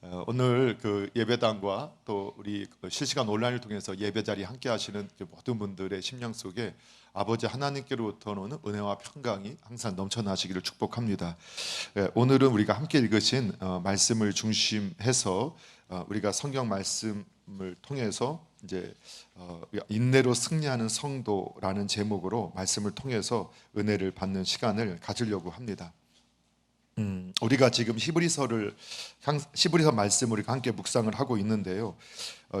오늘 그 예배당과 또 우리 그 실시간 온라인을 통해서 예배 자리 함께 하시는 모든 분들의 심령 속에 아버지 하나님께로부터 오는 은혜와 평강이 항상 넘쳐나시기를 축복합니다. 오늘은 우리가 함께 읽으신 말씀을 중심해서 우리가 성경 말씀을 통해서 이제 인내로 승리하는 성도라는 제목으로 말씀을 통해서 은혜를 받는 시간을 가지려고 합니다. 우리가 지금 히브리서 말씀을 우리가 함께 묵상을 하고 있는데요.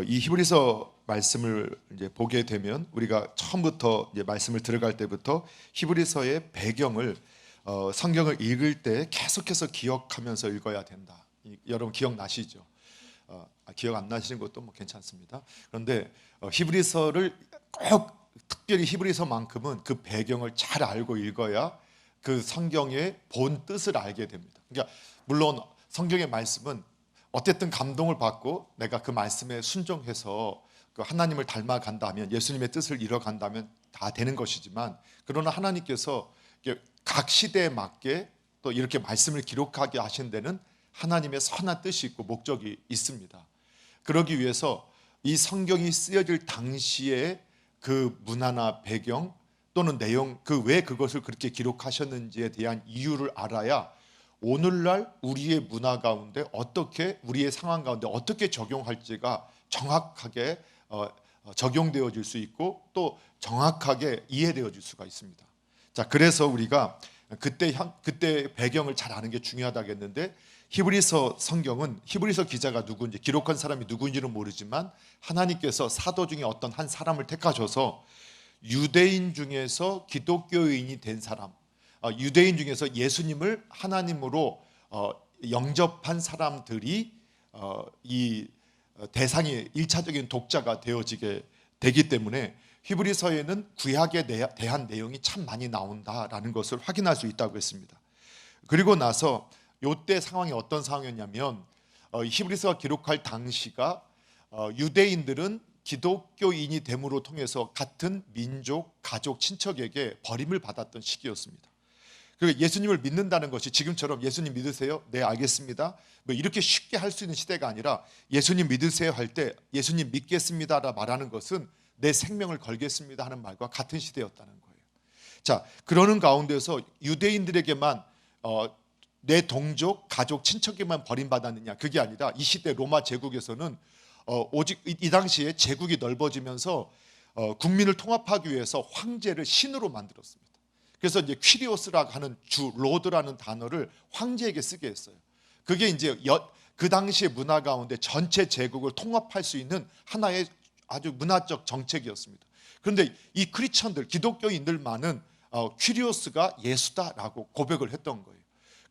이 히브리서 말씀을 이제 보게 되면 우리가 처음부터 이제 말씀을 들어갈 때부터 히브리서의 배경을 성경을 읽을 때 계속해서 기억하면서 읽어야 된다. 여러분 기억나시죠? 기억 안 나시는 것도 뭐 괜찮습니다. 그런데 히브리서를 꼭 특별히 히브리서만큼은 그 배경을 잘 알고 읽어야 그 성경의 본 뜻을 알게 됩니다. 그러니까 물론 성경의 말씀은 어쨌든 감동을 받고 내가 그 말씀에 순종해서 그 하나님을 닮아간다면, 예수님의 뜻을 이뤄간다면 다 되는 것이지만, 그러나 하나님께서 각 시대에 맞게 또 이렇게 말씀을 기록하게 하신 데는 하나님의 선한 뜻이 있고 목적이 있습니다. 그러기 위해서 이 성경이 쓰여질 당시에 그 문화나 배경 또는 내용, 왜 그것을 그렇게 기록하셨는지에 대한 이유를 알아야 오늘날 우리의 문화 가운데 어떻게, 우리의 상황 가운데 어떻게 적용할지가 정확하게 적용되어질 수 있고 또 정확하게 이해되어질 수가 있습니다. 자, 그래서 우리가 그때 배경을 잘 아는 게 중요하다겠는데, 히브리서 성경은 히브리서 기자가 누구인지, 기록한 사람이 누구인지는 모르지만 하나님께서 사도 중에 어떤 한 사람을 택하셔서 유대인 중에서 기독교인이 된 사람, 유대인 중에서 예수님을 하나님으로 영접한 사람들이 이 대상의 1차적인 독자가 되어지게 되기 때문에 히브리서에는 구약에 대한 내용이 참 많이 나온다라는 것을 확인할 수 있다고 했습니다. 그리고 나서 이때 상황이 어떤 상황이었냐면, 히브리서가 기록할 당시가 유대인들은 기독교인이 됨으로 통해서 같은 민족, 가족, 친척에게 버림을 받았던 시기였습니다. 그리고 예수님을 믿는다는 것이 지금처럼 예수님 믿으세요? 네, 알겠습니다. 뭐 이렇게 쉽게 할 수 있는 시대가 아니라, 예수님 믿으세요 할 때 예수님 믿겠습니다라 말하는 것은 내 생명을 걸겠습니다 하는 말과 같은 시대였다는 거예요. 자, 그러는 가운데서 유대인들에게만 내 동족, 가족, 친척에만 버림받았느냐, 그게 아니라 이 시대 로마 제국에서는 오직 이 당시에 제국이 넓어지면서 국민을 통합하기 위해서 황제를 신으로 만들었습니다. 그래서 이제 퀴리오스라고 하는 로드라는 단어를 황제에게 쓰게 했어요. 그게 이제 그 당시의 문화 가운데 전체 제국을 통합할 수 있는 하나의 아주 문화적 정책이었습니다. 그런데 이 크리스천들, 기독교인들만은 퀴리오스가 예수다라고 고백을 했던 거예요.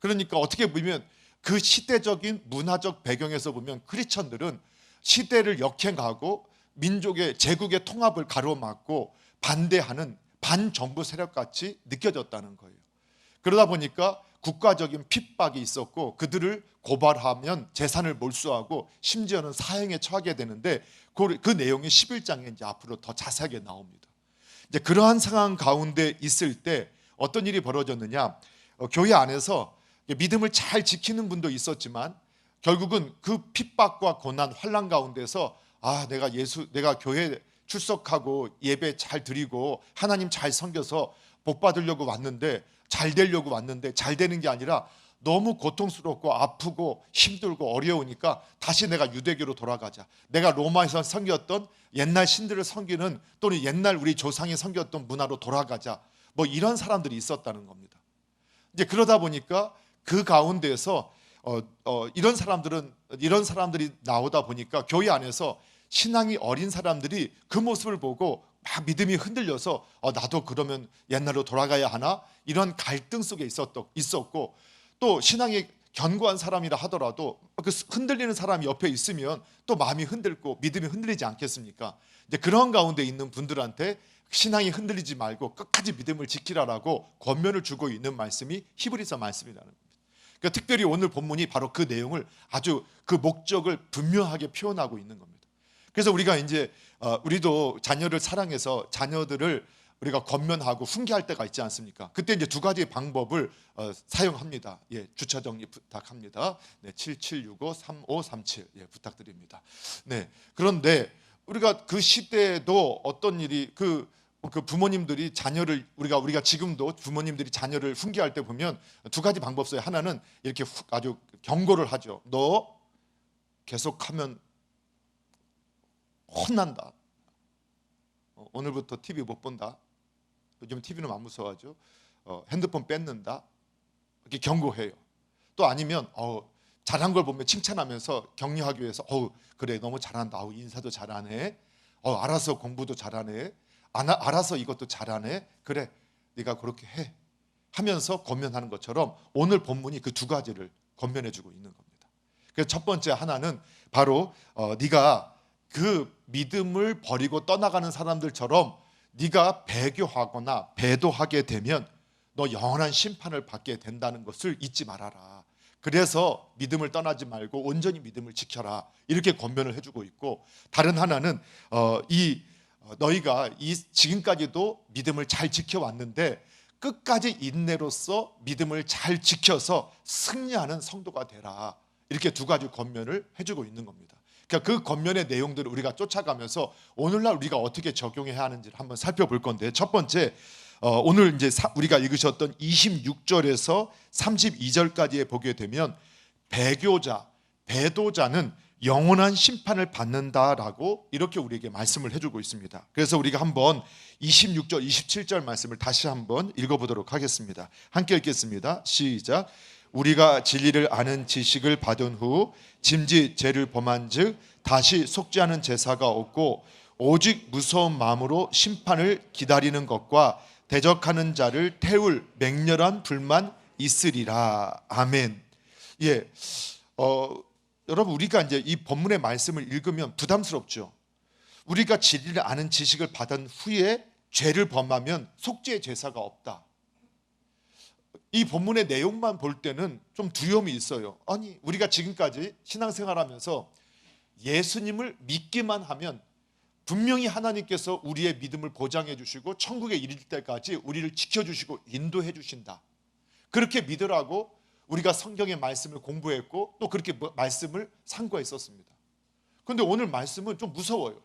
그러니까 어떻게 보면 그 시대적인 문화적 배경에서 보면 크리스천들은 시대를 역행하고 민족의 제국의 통합을 가로막고 반대하는 반정부 세력같이 느껴졌다는 거예요. 그러다 보니까 국가적인 핍박이 있었고, 그들을 고발하면 재산을 몰수하고 심지어는 사형에 처하게 되는데, 그 내용이 11장에 이제 앞으로 더 자세하게 나옵니다. 이제 그러한 상황 가운데 있을 때 어떤 일이 벌어졌느냐, 교회 안에서 믿음을 잘 지키는 분도 있었지만 결국은 그 핍박과 고난, 환난 가운데서 내가 교회 출석하고 예배 잘 드리고 하나님 잘 섬겨서 복 받으려고 왔는데, 잘 되려고 왔는데 잘 되는 게 아니라 너무 고통스럽고 아프고 힘들고 어려우니까 다시 내가 유대교로 돌아가자, 내가 로마에서 섬겼던 옛날 신들을 섬기는, 또는 옛날 우리 조상이 섬겼던 문화로 돌아가자, 뭐 이런 사람들이 있었다는 겁니다. 이제 그러다 보니까 그 가운데서 이런 사람들이 나오다 보니까 교회 안에서 신앙이 어린 사람들이 그 모습을 보고 막 믿음이 흔들려서 나도 그러면 옛날로 돌아가야 하나, 이런 갈등 속에 있었고, 또 신앙이 견고한 사람이라 하더라도 그 흔들리는 사람이 옆에 있으면 또 마음이 흔들고 믿음이 흔들리지 않겠습니까? 이제 그런 가운데 있는 분들한테 신앙이 흔들리지 말고 끝까지 믿음을 지키라라고 권면을 주고 있는 말씀이 히브리서 말씀이라는 겁니다. 그러니까 특별히 오늘 본문이 바로 그 내용을, 아주 그 목적을 분명하게 표현하고 있는 겁니다. 그래서 우리가 이제 우리도 자녀를 사랑해서 자녀들을 우리가 권면하고 훈계할 때가 있지 않습니까? 그때 이제 두 가지 방법을 사용합니다. 예, 주차 정리 부탁합니다. 네, 7765-3537 예, 부탁드립니다. 네, 그런데 우리가 그 시대에도 어떤 일이 그 부모님들이 자녀를 우리가 지금도 부모님들이 자녀를 훈계할 때 보면 두 가지 방법 써요. 하나는 이렇게 아주 경고를 하죠. 너 계속하면 혼난다. 오늘부터 TV 못 본다. 요즘 TV는 안 무서워하죠. 핸드폰 뺏는다. 이렇게 경고해요. 또 아니면 잘한 걸 보면 칭찬하면서 격려하기 위해서 그래 너무 잘한다. 인사도 잘하네. 알아서 공부도 잘하네. 알아서 이것도 잘하네. 그래 네가 그렇게 해 하면서 권면하는 것처럼 오늘 본문이 그 두 가지를 권면해주고 있는 겁니다. 그래서 첫 번째 하나는 바로 네가 그 믿음을 버리고 떠나가는 사람들처럼 네가 배교하거나 배도하게 되면 너 영원한 심판을 받게 된다는 것을 잊지 말아라. 그래서 믿음을 떠나지 말고 온전히 믿음을 지켜라. 이렇게 권면을 해주고 있고, 다른 하나는 너희가 지금까지도 믿음을 잘 지켜왔는데 끝까지 인내로서 믿음을 잘 지켜서 승리하는 성도가 되라. 이렇게 두 가지 권면을 해주고 있는 겁니다. 그러니까 그 권면의 내용들을 우리가 쫓아가면서 오늘날 우리가 어떻게 적용해야 하는지를 한번 살펴볼 건데, 첫 번째 오늘 이제 우리가 읽으셨던 26절에서 32절까지에 보게 되면 배도자는 영원한 심판을 받는다라고 이렇게 우리에게 말씀을 해주고 있습니다. 그래서 우리가 한번 26절, 27절 말씀을 다시 한번 읽어보도록 하겠습니다. 함께 읽겠습니다. 시작. 우리가 진리를 아는 지식을 받은 후 짐짓 죄를 범한즉 다시 속죄하는 제사가 없고 오직 무서운 마음으로 심판을 기다리는 것과 대적하는 자를 태울 맹렬한 불만 있으리라. 아멘. 예, 여러분 우리가 이제 이 본문의 말씀을 읽으면 부담스럽죠. 우리가 진리를 아는 지식을 받은 후에 죄를 범하면 속죄의 제사가 없다. 이 본문의 내용만 볼 때는 좀 두려움이 있어요. 아니 우리가 지금까지 신앙생활하면서 예수님을 믿기만 하면 분명히 하나님께서 우리의 믿음을 보장해 주시고 천국에 이를 때까지 우리를 지켜주시고 인도해 주신다. 그렇게 믿으라고 우리가 성경의 말씀을 공부했고 또 그렇게 말씀을 상고했었습니다. 그런데 오늘 말씀은 좀 무서워요.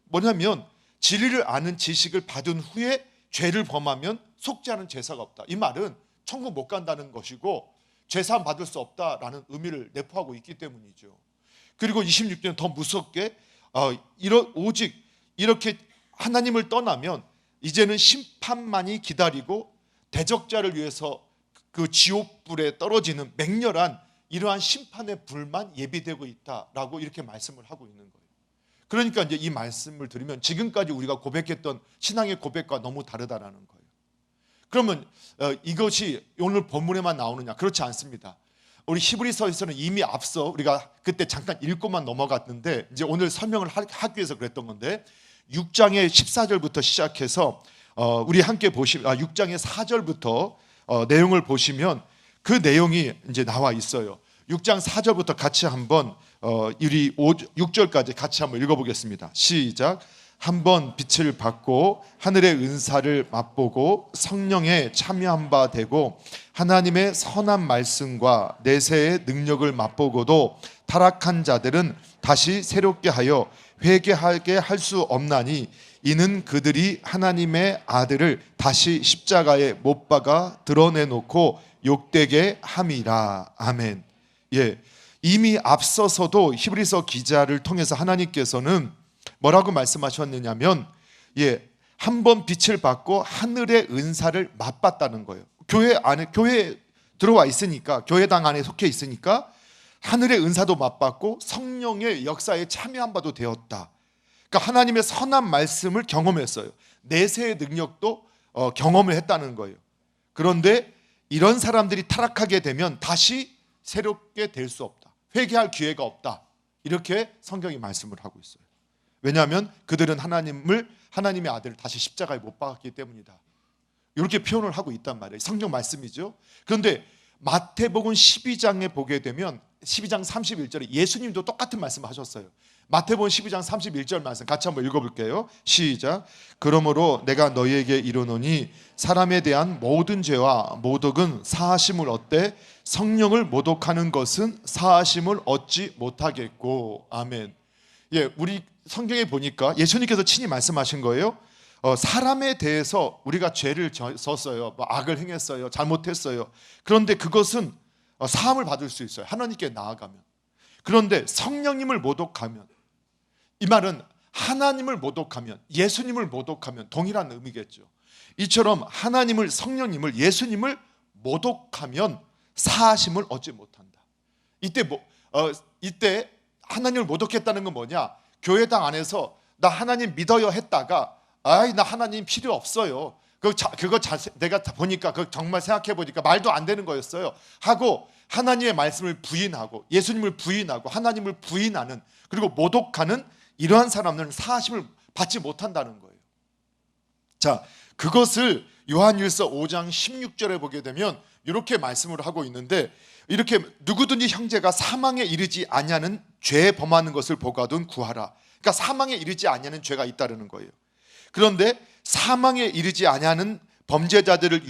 뭐냐면 진리를 아는 지식을 받은 후에 죄를 범하면 속죄하는 제사가 없다. 이 말은 천국 못 간다는 것이고 죄사함 받을 수 없다라는 의미를 내포하고 있기 때문이죠. 그리고 26절은 더 무섭게 오직 이렇게 하나님을 떠나면 이제는 심판만이 기다리고 대적자를 위해서 그 지옥불에 떨어지는 맹렬한 이러한 심판의 불만 예비되고 있다라고 이렇게 말씀을 하고 있는 거예요. 그러니까 이제 이 말씀을 들으면 지금까지 우리가 고백했던 신앙의 고백과 너무 다르다라는 거예요. 그러면 이것이 오늘 본문에만 나오느냐? 그렇지 않습니다. 우리 히브리서에서는 이미 앞서 우리가 그때 잠깐 읽고만 넘어갔는데 이제 오늘 설명을 하기 위해서 그랬던 건데 6장의 14절부터 시작해서 우리 함께 보시면 6장의 4절부터 내용을 보시면 그 내용이 이제 나와 있어요. 6장 4절부터 같이 한번 우리 6절까지 같이 한번 읽어보겠습니다. 시작. 한번 빛을 받고 하늘의 은사를 맛보고 성령에 참여한 바 되고 하나님의 선한 말씀과 내세의 능력을 맛보고도 타락한 자들은 다시 새롭게 하여 회개하게 할 수 없나니 이는 그들이 하나님의 아들을 다시 십자가에 못 박아 드러내놓고 욕되게 함이라. 아멘. 예, 이미 앞서서도 히브리서 기자를 통해서 하나님께서는 뭐라고 말씀하셨느냐면 한 번 빛을 받고 하늘의 은사를 맛봤다는 거예요. 교회에 들어와 있으니까, 교회당 안에 속해 있으니까 하늘의 은사도 맛봤고 성령의 역사에 참여한 바도 되었다. 그러니까 하나님의 선한 말씀을 경험했어요. 내세의 능력도 경험을 했다는 거예요. 그런데 이런 사람들이 타락하게 되면 다시 새롭게 될 수 없다. 회개할 기회가 없다. 이렇게 성경이 말씀을 하고 있어요. 왜냐하면 그들은 하나님의 아들을 다시 십자가에 못 박았기 때문이다. 이렇게 표현을 하고 있단 말이에요. 성경 말씀이죠. 그런데 마태복음 12장에 보게 되면 12장 31절에 예수님도 똑같은 말씀을 하셨어요. 마태복음 12장 31절 말씀 같이 한번 읽어볼게요. 시작. 그러므로 내가 너희에게 이르노니 사람에 대한 모든 죄와 모독은 사하심을 얻되 성령을 모독하는 것은 사하심을 얻지 못하겠고. 아멘. 예, 우리 성경에 보니까 예수님께서 친히 말씀하신 거예요. 사람에 대해서 우리가 죄를 졌어요. 악을 행했어요. 잘못했어요. 그런데 그것은 사함을 받을 수 있어요. 하나님께 나아가면. 그런데 성령님을 모독하면, 이 말은 하나님을 모독하면, 예수님을 모독하면 동일한 의미겠죠. 이처럼 하나님을, 성령님을, 예수님을 모독하면 사하심을 얻지 못한다. 이때 하나님을 모독했다는 건 뭐냐? 교회당 안에서 나 하나님 믿어요 했다가 나 하나님 필요 없어요. 내가 보니까 정말 생각해 보니까 말도 안 되는 거였어요. 하고 하나님의 말씀을 부인하고 예수님을 부인하고 하나님을 부인하는, 그리고 모독하는 이러한 사람들은 사하심을 받지 못한다는 거예요. 자, 그것을 요한일서 5장 16절에 보게 되면 이렇게 말씀을 하고 있는데, 이렇게 누구든지 형제가 사망에 이르지 아니하는 죄 범하는 것을 보거든 구하라. 그러니까 사망에 이르지 아니하는 죄가 있다는 거예요. 그런데 사망에 이르지 아니하는 범죄자들을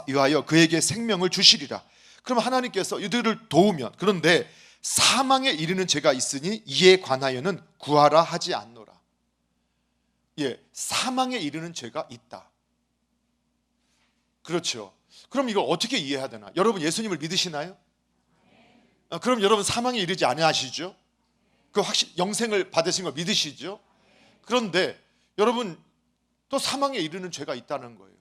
위하여 그에게 생명을 주시리라. 그럼 하나님께서 이들을 도우면, 그런데 사망에 이르는 죄가 있으니 이에 관하여는 구하라 하지 않노라. 예, 사망에 이르는 죄가 있다. 그렇죠. 그럼 이걸 어떻게 이해해야 되나? 여러분 예수님을 믿으시나요? 그럼 여러분 사망에 이르지 아니하시죠? 영생을 받으신 걸 믿으시죠? 그런데 여러분 또 사망에 이르는 죄가 있다는 거예요.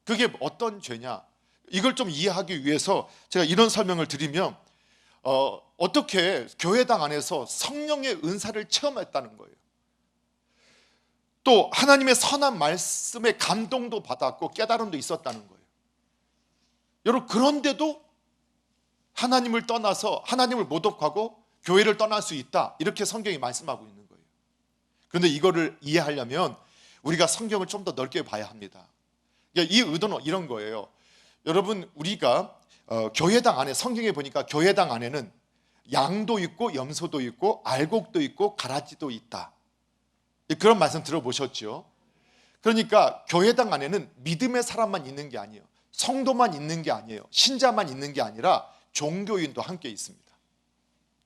그게 어떤 죄냐? 이걸 좀 이해하기 위해서 제가 이런 설명을 드리면, 어떻게 교회당 안에서 성령의 은사를 체험했다는 거예요. 또 하나님의 선한 말씀에 감동도 받았고 깨달음도 있었다는 거예요. 여러분, 그런데도 하나님을 떠나서 하나님을 모독하고 교회를 떠날 수 있다, 이렇게 성경이 말씀하고 있는 거예요. 그런데 이거를 이해하려면 우리가 성경을 좀 더 넓게 봐야 합니다. 이 의도는 이런 거예요. 여러분, 우리가 교회당 안에, 성경에 보니까 교회당 안에는 양도 있고 염소도 있고 알곡도 있고 가라지도 있다, 그런 말씀 들어보셨죠? 그러니까 교회당 안에는 믿음의 사람만 있는 게 아니에요. 성도만 있는 게 아니에요. 신자만 있는 게 아니라 종교인도 함께 있습니다.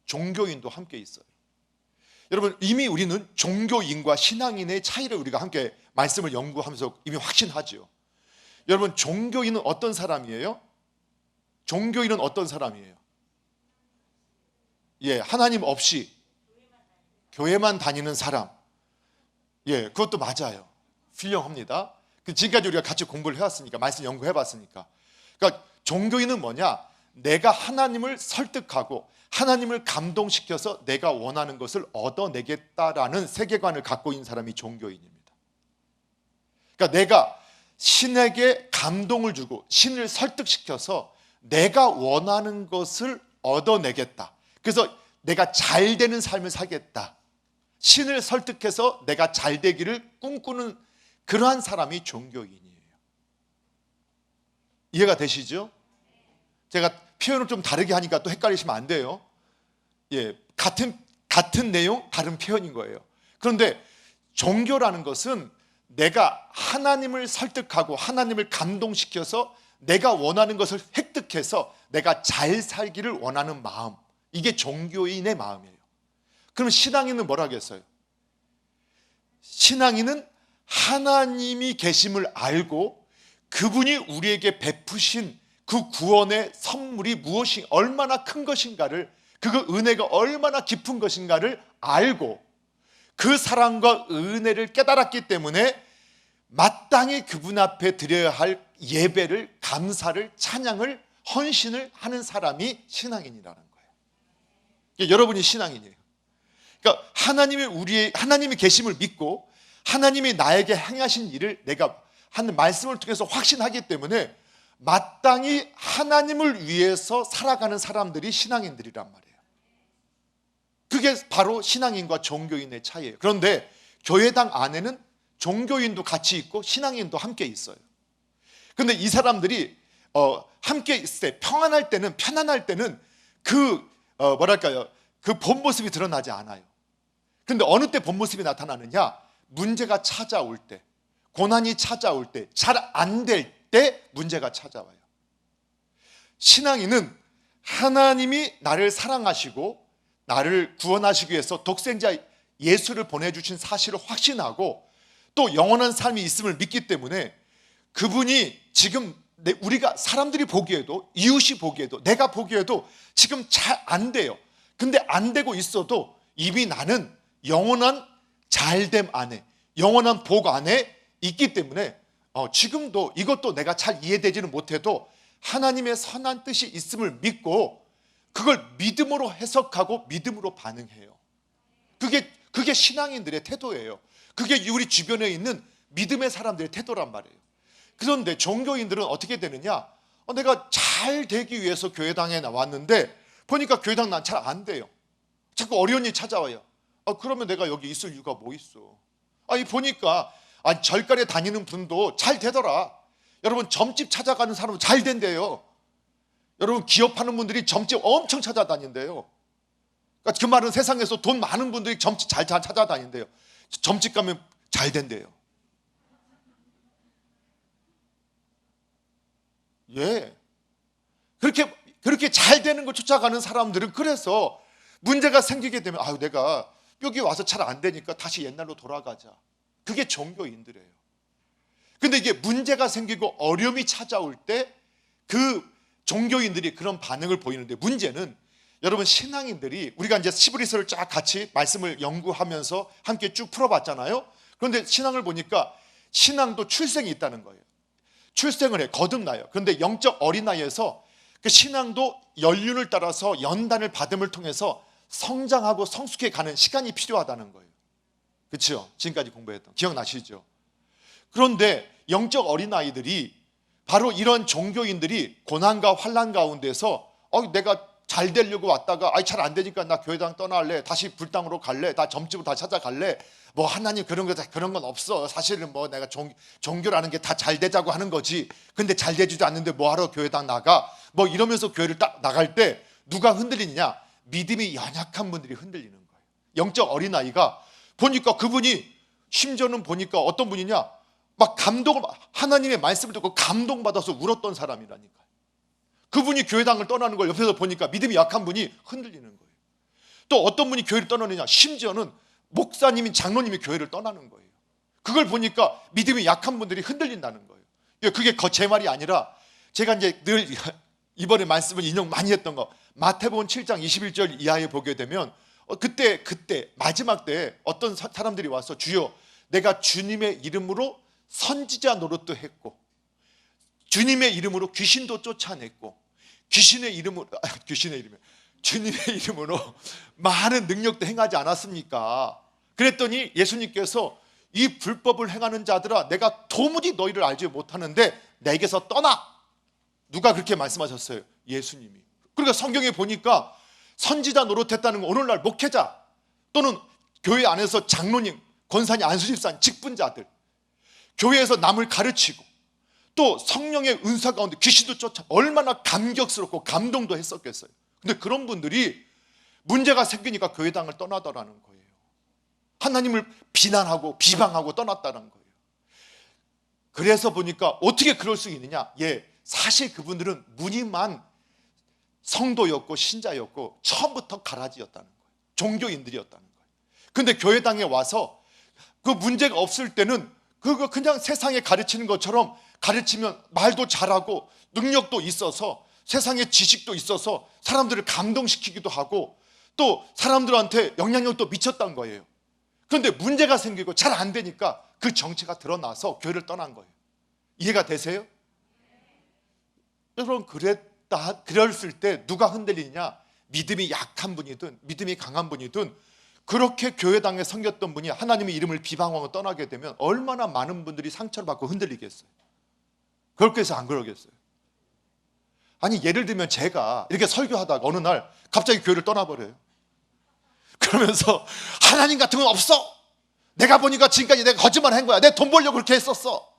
종교인도 함께 있어요. 여러분, 이미 우리는 종교인과 신앙인의 차이를 우리가 함께 말씀을 연구하면서 이미 확신하죠. 여러분, 종교인은 어떤 사람이에요? 종교인은 어떤 사람이에요? 예, 하나님 없이 교회만 다니는 사람. 예, 그것도 맞아요. 훌륭합니다. 지금까지 우리가 같이 공부를 해왔으니까, 말씀 연구해봤으니까. 그러니까 종교인은 뭐냐? 내가 하나님을 설득하고 하나님을 감동시켜서 내가 원하는 것을 얻어내겠다라는 세계관을 갖고 있는 사람이 종교인입니다. 그러니까 내가 신에게 감동을 주고 신을 설득시켜서 내가 원하는 것을 얻어내겠다. 그래서 내가 잘 되는 삶을 살겠다. 신을 설득해서 내가 잘 되기를 꿈꾸는 그러한 사람이 종교인이에요. 이해가 되시죠? 제가 표현을 좀 다르게 하니까 또 헷갈리시면 안 돼요. 예, 같은 내용, 다른 표현인 거예요. 그런데 종교라는 것은 내가 하나님을 설득하고 하나님을 감동시켜서 내가 원하는 것을 획득해서 내가 잘 살기를 원하는 마음, 이게 종교인의 마음이에요. 그럼 신앙인은 뭐라 하겠어요? 신앙인은 하나님이 계심을 알고 그분이 우리에게 베푸신 그 구원의 선물이 무엇이 얼마나 큰 것인가를, 그 은혜가 얼마나 깊은 것인가를 알고 그 사랑과 은혜를 깨달았기 때문에 마땅히 그분 앞에 드려야 할 예배를, 감사를, 찬양을, 헌신을 하는 사람이 신앙인이라는 거예요. 여러분이 신앙인이에요. 그러니까 하나님이 계심을 믿고 하나님이 나에게 행하신 일을 내가 하는 말씀을 통해서 확신하기 때문에 마땅히 하나님을 위해서 살아가는 사람들이 신앙인들이란 말이에요. 그게 바로 신앙인과 종교인의 차이예요. 그런데 교회당 안에는 종교인도 같이 있고 신앙인도 함께 있어요. 그런데 이 사람들이 함께 있을 때, 평안할 때는, 편안할 때는 그 본 모습이 드러나지 않아요. 근데 어느 때 본 모습이 나타나느냐? 문제가 찾아올 때, 고난이 찾아올 때, 잘 안 될 때 문제가 찾아와요. 신앙인은 하나님이 나를 사랑하시고 나를 구원하시기 위해서 독생자 예수를 보내주신 사실을 확신하고 또 영원한 삶이 있음을 믿기 때문에 그분이 지금 우리가 사람들이 보기에도, 이웃이 보기에도, 내가 보기에도 지금 잘 안 돼요. 근데 안 되고 있어도 이미 나는 영원한 잘됨 안에, 영원한 복 안에 있기 때문에 지금도 이것도 내가 잘 이해되지는 못해도 하나님의 선한 뜻이 있음을 믿고 그걸 믿음으로 해석하고 믿음으로 반응해요. 그게 신앙인들의 태도예요. 그게 우리 주변에 있는 믿음의 사람들의 태도란 말이에요. 그런데 종교인들은 어떻게 되느냐? 내가 잘 되기 위해서 교회당에 나왔는데 보니까 교회당 난 잘 안 돼요. 자꾸 어려운 일이 찾아와요. 그러면 내가 여기 있을 이유가 뭐 있어? 보니까 절간에 다니는 분도 잘 되더라. 여러분, 점집 찾아가는 사람은 잘 된대요. 여러분, 기업하는 분들이 점집 엄청 찾아다닌대요. 그러니까 그 말은 세상에서 돈 많은 분들이 점집 잘 찾아다닌대요. 점집 가면 잘 된대요. 예. 그렇게 잘 되는 걸 쫓아가는 사람들은 그래서 문제가 생기게 되면 내가 여기 와서 잘 안 되니까 다시 옛날로 돌아가자. 그게 종교인들이에요. 근데 이게 문제가 생기고 어려움이 찾아올 때 그 종교인들이 그런 반응을 보이는데, 문제는 여러분, 신앙인들이 우리가 이제 시브리서를 쫙 같이 말씀을 연구하면서 함께 쭉 풀어봤잖아요. 그런데 신앙을 보니까 신앙도 출생이 있다는 거예요. 출생을 해, 거듭나요. 그런데 영적 어린아이에서 그 신앙도 연륜을 따라서 연단을 받음을 통해서 성장하고 성숙해 가는 시간이 필요하다는 거예요. 그렇죠? 지금까지 공부했던, 기억나시죠? 그런데 영적 어린아이들이, 바로 이런 종교인들이 고난과 환난 가운데서 내가 잘 되려고 왔다가 잘 안 되니까 나 교회당 떠날래, 다시 불당으로 갈래, 다 점집으로 다시 찾아갈래, 하나님 그런 건 없어, 사실은 내가 종교라는 게 다 잘 되자고 하는 거지, 근데 잘 되지도 않는데 뭐하러 교회당 나가, 이러면서 교회를 딱 나갈 때 누가 흔들리느냐? 믿음이 연약한 분들이 흔들리는 거예요. 영적 어린아이가 보니까, 그분이 심지어는 보니까 어떤 분이냐, 하나님의 말씀을 듣고 감동받아서 울었던 사람이라니까요. 그분이 교회당을 떠나는 걸 옆에서 보니까 믿음이 약한 분이 흔들리는 거예요. 또 어떤 분이 교회를 떠나느냐, 심지어는 목사님인 장로님이 교회를 떠나는 거예요. 그걸 보니까 믿음이 약한 분들이 흔들린다는 거예요. 그게 제 말이 아니라 제가 이제 늘 이번에 말씀을 인용 많이 했던 거, 마태복음 7장 21절 이하에 보게 되면 그때 마지막 때 어떤 사람들이 와서, 주여, 내가 주님의 이름으로 선지자 노릇도 했고 주님의 이름으로 귀신도 쫓아냈고 주님의 이름으로 많은 능력도 행하지 않았습니까? 그랬더니 예수님께서, 이 불법을 행하는 자들아, 내가 도무지 너희를 알지 못하는데 내게서 떠나. 누가 그렇게 말씀하셨어요? 예수님이. 그러니까 성경에 보니까 선지자 노릇했다는 건 오늘날 목회자 또는 교회 안에서 장로님, 권사님, 안수집사님, 직분자들, 교회에서 남을 가르치고 또 성령의 은사 가운데 귀신도 쫓아, 얼마나 감격스럽고 감동도 했었겠어요. 근데 그런 분들이 문제가 생기니까 교회당을 떠나더라는 거예요. 하나님을 비난하고 비방하고 떠났다는 거예요. 그래서 보니까 어떻게 그럴 수 있느냐? 사실 그분들은 무늬만 성도였고 신자였고 처음부터 가라지였다는 거예요. 종교인들이었다는 거예요. 근데 교회당에 와서 그 문제가 없을 때는 그거 그냥 세상에 가르치는 것처럼 가르치면 말도 잘하고 능력도 있어서 세상에 지식도 있어서 사람들을 감동시키기도 하고 또 사람들한테 영향력도 미쳤던 거예요. 그런데 문제가 생기고 잘 안 되니까 그 정체가 드러나서 교회를 떠난 거예요. 이해가 되세요? 여러분, 그랬을 때 누가 흔들리냐? 믿음이 약한 분이든 믿음이 강한 분이든 그렇게 교회당에 섬겼던 분이 하나님의 이름을 비방하고 떠나게 되면 얼마나 많은 분들이 상처를 받고 흔들리겠어요? 그렇겠어요? 안 그러겠어요? 아니, 예를 들면 제가 이렇게 설교하다가 어느 날 갑자기 교회를 떠나버려요. 그러면서 하나님 같은 건 없어. 내가 보니까 지금까지 내가 거짓말 한 거야. 내 돈 벌려고 그렇게 했었어.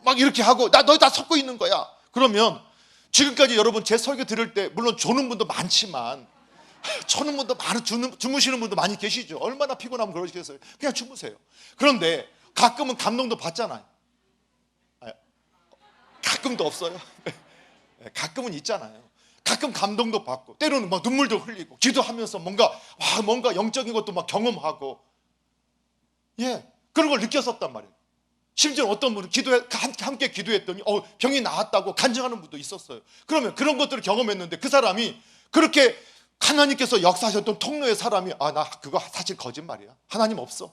막 이렇게 하고 너희 다 속고 있는 거야. 그러면 지금까지 여러분 제 설교 들을 때 물론 조는 분도 많지만 초는 분도 많은 주무시는 분도 많이 계시죠. 얼마나 피곤하면 그러시겠어요. 그냥 주무세요. 그런데 가끔은 감동도 받잖아요. 가끔도 없어요. 가끔은 있잖아요. 가끔 감동도 받고 때로는 막 눈물도 흘리고 기도하면서 뭔가 영적인 것도 막 경험하고 그런 걸 느꼈었단 말이에요. 심지어 어떤 분은 함께 기도했더니 병이 나았다고 간증하는 분도 있었어요. 그러면 그런 것들을 경험했는데 그 사람이 그렇게 하나님께서 역사하셨던 통로의 사람이 나 그거 사실 거짓말이야. 하나님 없어.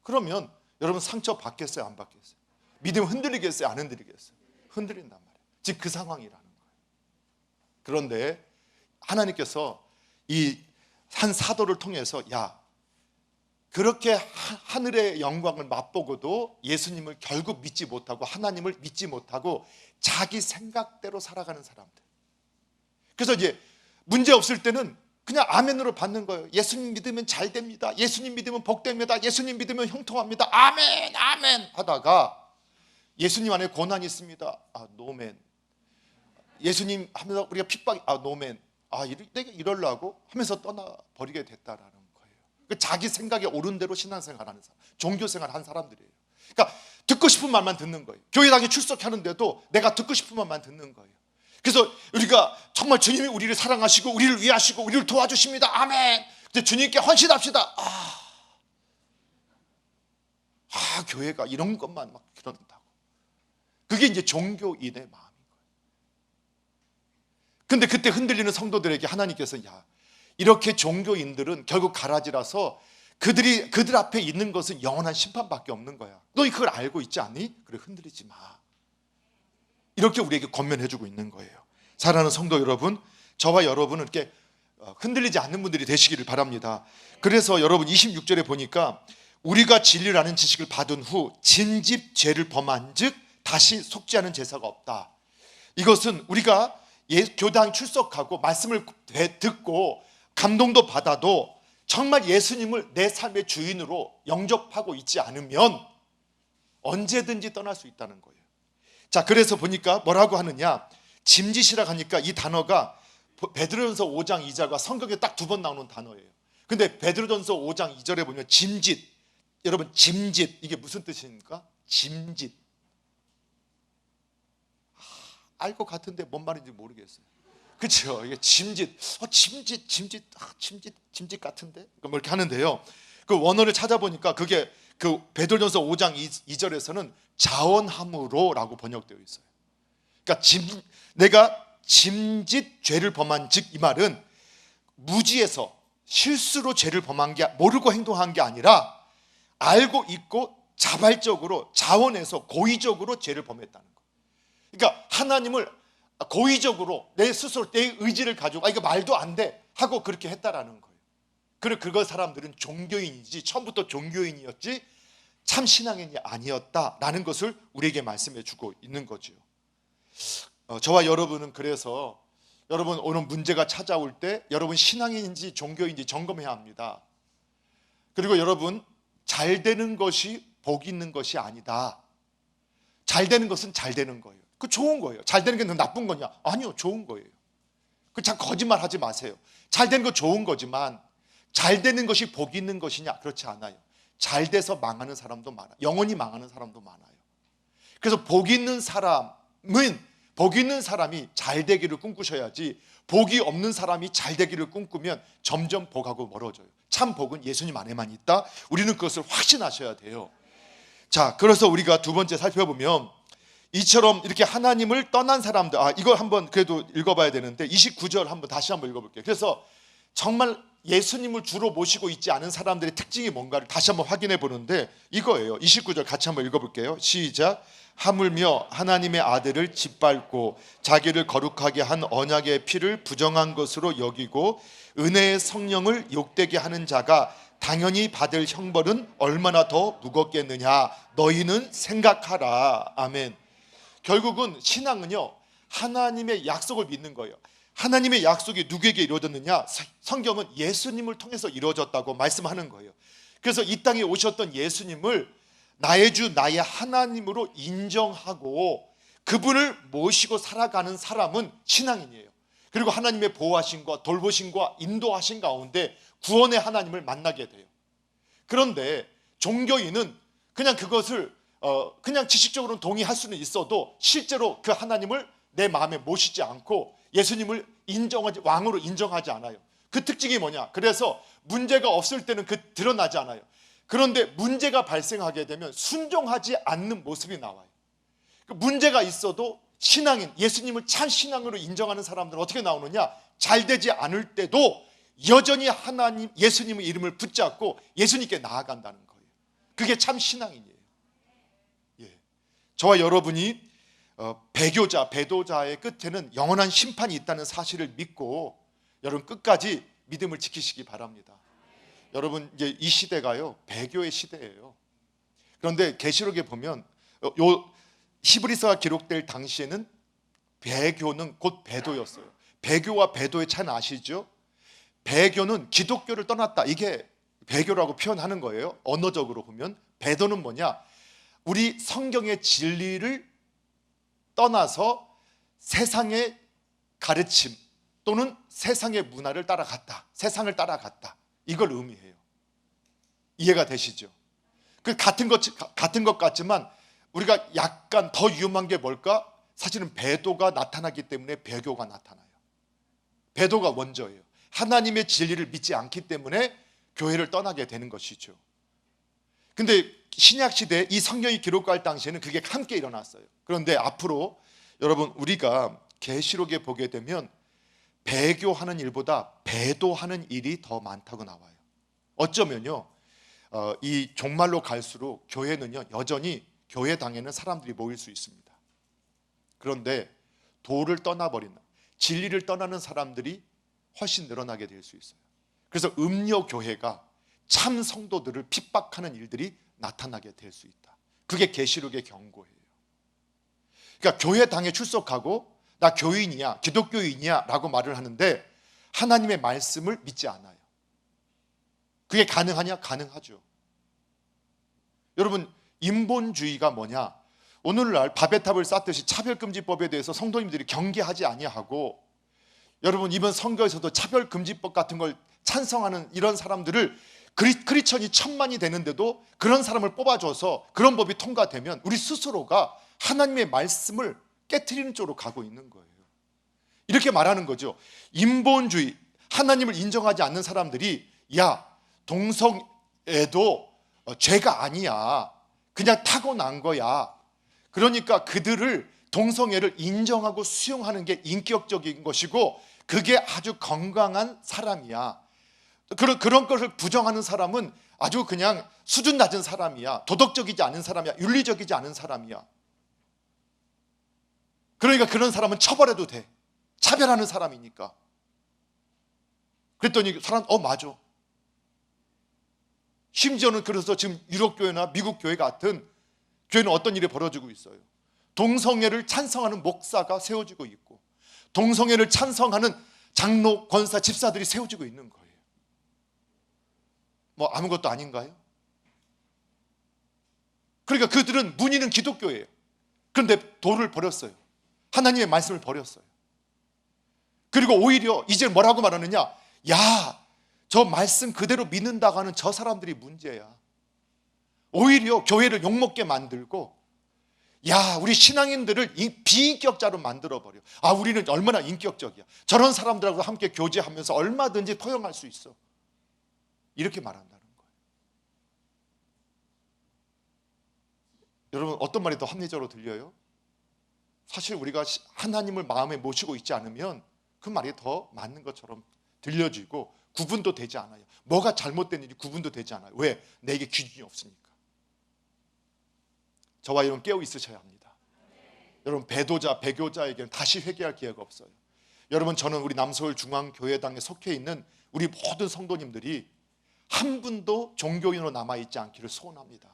그러면 여러분 상처 받겠어요? 안 받겠어요? 믿음 흔들리겠어요? 안 흔들리겠어요? 흔들린단 말이에요. 즉 그 상황이라는 거예요. 그런데 하나님께서 이 한 사도를 통해서 그렇게 하늘의 영광을 맛보고도 예수님을 결국 믿지 못하고 하나님을 믿지 못하고 자기 생각대로 살아가는 사람들. 그래서 이제 문제 없을 때는 그냥 아멘으로 받는 거예요. 예수님 믿으면 잘 됩니다. 예수님 믿으면 복됩니다. 예수님 믿으면 형통합니다. 아멘 아멘 하다가 예수님 안에 고난이 있습니다. 노멘. 예수님 하면서 우리가 핍박, 노멘. 내가 이러려고 하면서 떠나버리게 됐다라는 거예요. 자기 생각에 옳은 대로 신앙생활하는 사람, 종교생활 한 사람들이에요. 그러니까 듣고 싶은 말만 듣는 거예요. 교회당에 출석하는데도 내가 듣고 싶은 말만 듣는 거예요. 그래서 우리가 정말 주님이 우리를 사랑하시고 우리를 위하시고 우리를 도와주십니다. 아멘. 근데 주님께 헌신합시다. 교회가 이런 것만 막 그런다고. 그게 이제 종교인의 마음인 거예요. 근데 그때 흔들리는 성도들에게 하나님께서 이렇게 종교인들은 결국 가라지라서 그들 앞에 있는 것은 영원한 심판밖에 없는 거야. 너희 그걸 알고 있지 않니? 그래, 흔들리지 마. 이렇게 우리에게 권면해주고 있는 거예요. 사랑하는 성도 여러분, 저와 여러분은 이렇게 흔들리지 않는 분들이 되시기를 바랍니다. 그래서 여러분 26절에 보니까 우리가 진리를 아는 지식을 받은 후 진집 죄를 범한 즉 다시 속지 않은 제사가 없다. 이것은 우리가 교당 출석하고 말씀을 듣고 감동도 받아도 정말 예수님을 내 삶의 주인으로 영접하고 있지 않으면 언제든지 떠날 수 있다는 거예요. 자, 그래서 보니까 뭐라고 하느냐, 짐짓이라고 하니까 이 단어가 베드로전서 5장 2절과 성경에 딱 두 번 나오는 단어예요. 근데 베드로전서 5장 2절에 보면 짐짓, 여러분 짐짓 이게 무슨 뜻입니까? 짐짓. 알 것 같은데 뭔 말인지 모르겠어요. 그렇죠? 이게 짐짓, 짐짓 같은데 뭐 이렇게 하는데요. 그 원어를 찾아보니까 그게 그 베드로전서 5장 2절에서는 자원함으로라고 번역되어 있어요. 그러니까 내가 짐짓 죄를 범한 즉 이 말은 무지해서 실수로 죄를 범한 게 모르고 행동한 게 아니라 알고 있고 자발적으로 자원해서 고의적으로 죄를 범했다는 거예요. 그러니까 하나님을 고의적으로 내 스스로 내 의지를 가지고 이거 말도 안 돼 하고 그렇게 했다라는 거예요. 그리고 그거 사람들은 종교인이지 처음부터 종교인이었지 참 신앙인이 아니었다라는 것을 우리에게 말씀해 주고 있는 거죠. 저와 여러분은 그래서 여러분 오늘 문제가 찾아올 때 여러분 신앙인인지 종교인지 점검해야 합니다. 그리고 여러분 잘 되는 것이 복 있는 것이 아니다. 잘 되는 것은 잘 되는 거예요. 그 좋은 거예요. 잘 되는 게 나쁜 거냐? 아니요, 좋은 거예요. 그 참 거짓말 하지 마세요. 잘 되는 거 좋은 거지만 잘 되는 것이 복 있는 것이냐? 그렇지 않아요. 잘 돼서 망하는 사람도 많아요. 영원히 망하는 사람도 많아요. 그래서 복 있는 사람이 잘 되기를 꿈꾸셔야지 복이 없는 사람이 잘 되기를 꿈꾸면 점점 복하고 멀어져요. 참 복은 예수님 안에만 있다. 우리는 그것을 확신하셔야 돼요. 자, 그래서 우리가 두 번째 살펴보면 이처럼 이렇게 하나님을 떠난 사람들, 이거 한번 그래도 읽어봐야 되는데 29절 다시 한번 읽어볼게요. 그래서 정말 예수님을 주로 모시고 있지 않은 사람들의 특징이 뭔가를 다시 한번 확인해 보는데 이거예요. 29절 같이 한번 읽어볼게요. 시작. 하물며 하나님의 아들을 짓밟고 자기를 거룩하게 한 언약의 피를 부정한 것으로 여기고 은혜의 성령을 욕되게 하는 자가 당연히 받을 형벌은 얼마나 더 무겁겠느냐 너희는 생각하라. 아멘. 결국은 신앙은요 하나님의 약속을 믿는 거예요. 하나님의 약속이 누구에게 이루어졌느냐? 성경은 예수님을 통해서 이루어졌다고 말씀하는 거예요. 그래서 이 땅에 오셨던 예수님을 나의 주 나의 하나님으로 인정하고 그분을 모시고 살아가는 사람은 신앙인이에요. 그리고 하나님의 보호하심과 돌보심과 인도하심 가운데 구원의 하나님을 만나게 돼요. 그런데 종교인은 그냥 그것을 그냥 지식적으로는 동의할 수는 있어도 실제로 그 하나님을 내 마음에 모시지 않고 예수님을 왕으로 인정하지 않아요. 그 특징이 뭐냐? 그래서 문제가 없을 때는 드러나지 않아요. 그런데 문제가 발생하게 되면 순종하지 않는 모습이 나와요. 문제가 있어도 신앙인, 예수님을 참 신앙으로 인정하는 사람들은 어떻게 나오느냐? 잘 되지 않을 때도 여전히 하나님, 예수님의 이름을 붙잡고 예수님께 나아간다는 거예요. 그게 참 신앙인이에요. 예. 저와 여러분이 배도자의 끝에는 영원한 심판이 있다는 사실을 믿고 여러분 끝까지 믿음을 지키시기 바랍니다. 여러분 이제 이 시대가요, 배교의 시대예요. 그런데 계시록에 보면 요 히브리서가 기록될 당시에는 배교는 곧 배도였어요. 배교와 배도의 차이는 아시죠? 배교는 기독교를 떠났다, 이게 배교라고 표현하는 거예요. 언어적으로 보면. 배도는 뭐냐? 우리 성경의 진리를 떠나서 세상의 가르침 또는 세상의 문화를 따라갔다, 세상을 따라갔다, 이걸 의미해요. 이해가 되시죠? 그 같은 것 같지만 우리가 약간 더 위험한 게 뭘까? 사실은 배도가 나타나기 때문에 배교가 나타나요. 배도가 먼저예요. 하나님의 진리를 믿지 않기 때문에 교회를 떠나게 되는 것이죠. 근데 신약시대 이 성경이 기록할 당시에는 그게 함께 일어났어요. 그런데 앞으로 여러분 우리가 계시록에 보게 되면 배교하는 일보다 배도하는 일이 더 많다고 나와요. 어쩌면요, 이 종말로 갈수록 교회는요, 여전히 교회당에는 사람들이 모일 수 있습니다. 그런데 도를 떠나버리는, 진리를 떠나는 사람들이 훨씬 늘어나게 될 수 있어요. 그래서 음료 교회가 참 성도들을 핍박하는 일들이 나타나게 될 수 있다. 그게 계시록의 경고예요. 그러니까 교회당에 출석하고 나 교인이야, 기독교인이야 라고 말을 하는데 하나님의 말씀을 믿지 않아요. 그게 가능하냐? 가능하죠. 여러분, 인본주의가 뭐냐? 오늘날 바베탑을 쌓듯이 차별금지법에 대해서 성도님들이 경계하지 아니하고, 여러분 이번 선거에서도 차별금지법 같은 걸 찬성하는 이런 사람들을 크리스천이 1000만이 되는데도 그런 사람을 뽑아줘서 그런 법이 통과되면 우리 스스로가 하나님의 말씀을 깨트리는 쪽으로 가고 있는 거예요. 이렇게 말하는 거죠. 인본주의, 하나님을 인정하지 않는 사람들이 야, 동성애도 죄가 아니야, 그냥 타고난 거야, 그러니까 그들을, 동성애를 인정하고 수용하는 게 인격적인 것이고 그게 아주 건강한 사람이야, 그런 것을 부정하는 사람은 아주 그냥 수준 낮은 사람이야, 도덕적이지 않은 사람이야, 윤리적이지 않은 사람이야, 그러니까 그런 사람은 처벌해도 돼, 차별하는 사람이니까. 그랬더니 사람 맞아. 심지어는 그래서 지금 유럽 교회나 미국 교회 같은 교회는 어떤 일이 벌어지고 있어요. 동성애를 찬성하는 목사가 세워지고 있고 동성애를 찬성하는 장로, 권사, 집사들이 세워지고 있는 거예요. 뭐 아무것도 아닌가요? 그러니까 그들은 문의는 기독교예요. 그런데 도를 버렸어요. 하나님의 말씀을 버렸어요. 그리고 오히려 이제 뭐라고 말하느냐? 야, 저 말씀 그대로 믿는다고 하는 저 사람들이 문제야. 오히려 교회를 욕먹게 만들고, 야, 우리 신앙인들을 비인격자로 만들어버려. 아, 우리는 얼마나 인격적이야, 저런 사람들하고 함께 교제하면서 얼마든지 포용할 수 있어, 이렇게 말한다는 거예요. 여러분, 어떤 말이 더 합리적으로 들려요? 사실 우리가 하나님을 마음에 모시고 있지 않으면 그 말이 더 맞는 것처럼 들려지고 구분도 되지 않아요. 뭐가 잘못됐는지 구분도 되지 않아요. 왜? 내게 기준이 없으니까. 저와 여러분 깨어 있으셔야 합니다. 여러분, 배도자, 배교자에게는 다시 회개할 기회가 없어요. 여러분, 저는 우리 남서울 중앙교회당에 속해 있는 우리 모든 성도님들이 한 분도 종교인으로 남아있지 않기를 소원합니다.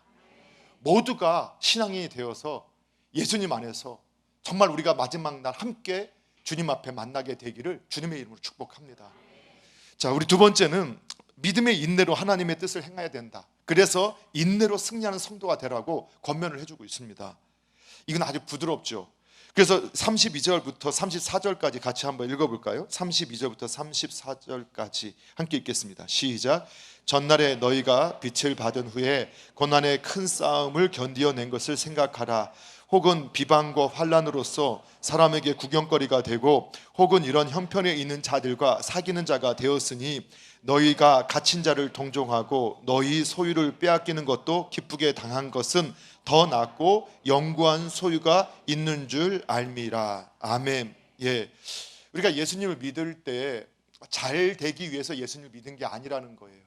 모두가 신앙인이 되어서 예수님 안에서 정말 우리가 마지막 날 함께 주님 앞에 만나게 되기를 주님의 이름으로 축복합니다. 자, 우리 두 번째는 믿음의 인내로 하나님의 뜻을 행해야 된다. 그래서 인내로 승리하는 성도가 되라고 권면을 해주고 있습니다. 이건 아주 부드럽죠. 그래서 32절부터 34절까지 같이 한번 읽어볼까요? 32절부터 34절까지 함께 읽겠습니다. 시작. 전날에 너희가 빛을 받은 후에 고난의 큰 싸움을 견디어낸 것을 생각하라. 혹은 비방과 환난으로서 사람에게 구경거리가 되고 혹은 이런 형편에 있는 자들과 사귀는 자가 되었으니 너희가 갇힌 자를 동정하고 너희 소유를 빼앗기는 것도 기쁘게 당한 것은 더 낫고 영구한 소유가 있는 줄 알미라. 아멘. 예, 우리가 예수님을 믿을 때 잘 되기 위해서 예수님을 믿은 게 아니라는 거예요.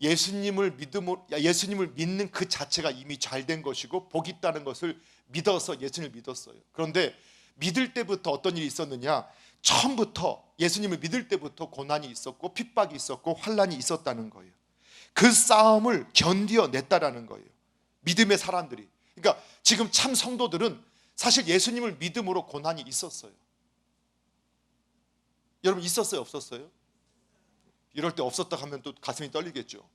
예수님을 믿는 그 자체가 이미 잘 된 것이고 복이 있다는 것을 믿어서 예수님을 믿었어요. 그런데 믿을 때부터 어떤 일이 있었느냐? 처음부터 예수님을 믿을 때부터 고난이 있었고 핍박이 있었고 환난이 있었다는 거예요. 그 싸움을 견디어냈다라는 거예요. 믿음의 사람들이. 그러니까 지금 참 성도들은 사실 예수님을 믿음으로 고난이 있었어요. 여러분 있었어요? 없었어요? 이럴 때 없었다 하면 또 가슴이 떨리겠죠.